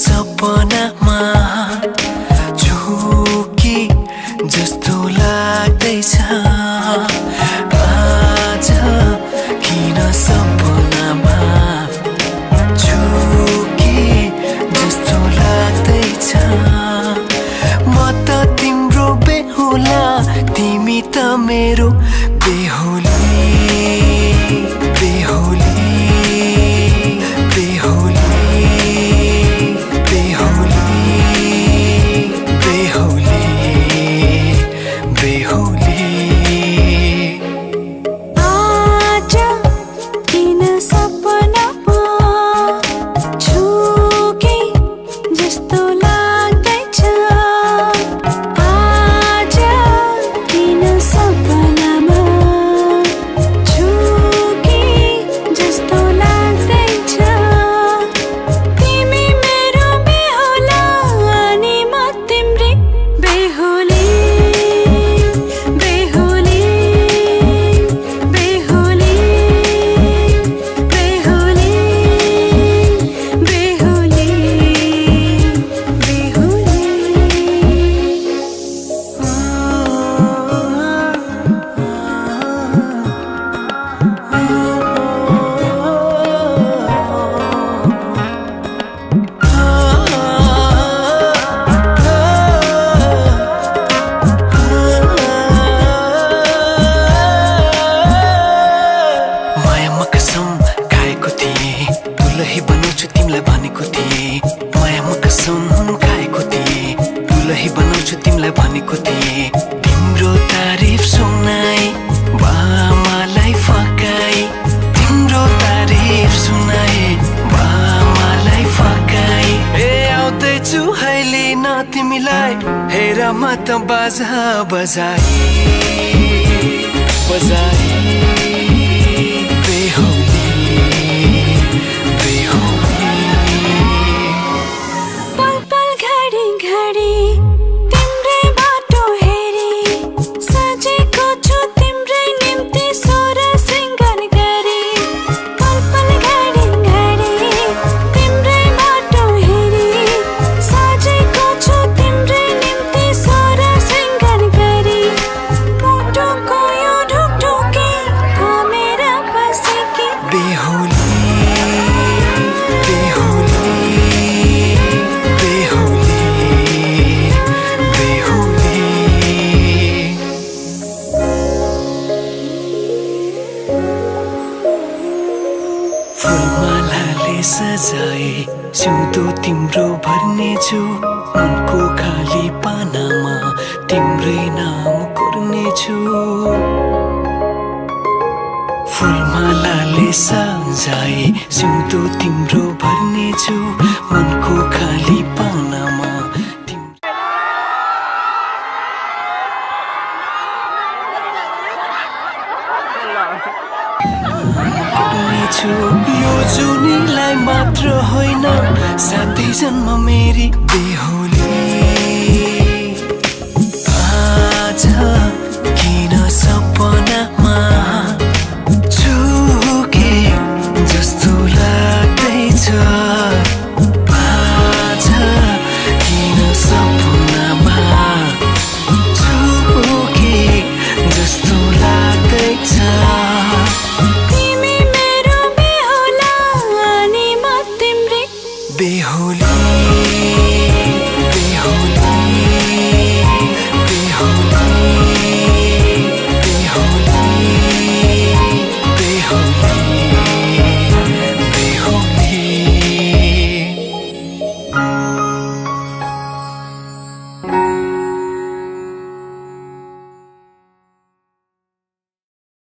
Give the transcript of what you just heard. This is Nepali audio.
सपनामा झुकी जस्तो लाग्दैछ आज किन सपनामा झुकी जस्तो लाग्दैछ म त तिम्रो बेहुला तिमी त मेरो बेहुली बेहुली बेहुली बेहुली बेहुली आज किन सपनामा झुके जस्तो लाग्दैछ आज किन सपनामा झुके जस्तो लाग्दैछ तिमी मेरो बेहुला अनि म तिम्रै बेहुली बेहुली बेहुली बेहुली बेहुली मायामा कसम खाएको थिएँ दुलही बनाउँछु तिमीलाई भनेको थिएँ मायामा कसम खाएको थिएँ दुलही बनाउँछु तिमीलाई भनेको थिएँ तिम्रो तारिफ सुनाई बामालाई फकाई तिम्रो तारिफ सुनाई बामालाई फकाई ए आउँदैछु अहिले न तिमीलाई हेर म त बाजा बजाई बजाई बेहुली बेहुली पल पल घडी घडी तिम्रै बाटो हेरी सजेको छु तिम्रै निम्ति सोर सिंगार गरी पल पल घडी घडी तिम्रै बाटो हेरी सजेको छु तिम्रै निम्ति सोर सिंगार गरी मुटुको यो ढुकढुकी थामेर बसेकी बेहुली बेहुली बेहुली बेहुली फुलमालाले सजाए सिउँदो तिम्रो भर्नेछु मनको खाली पानामा तिम्रै नाम कोर्नेछु फुलमालाले सजाए सिउँदो तिम्रो भर्नेछु मनको खाली पानामा कोर्नेछु यो जुनीलाई मात्र होइन साथै जन्म मेरी बेहुली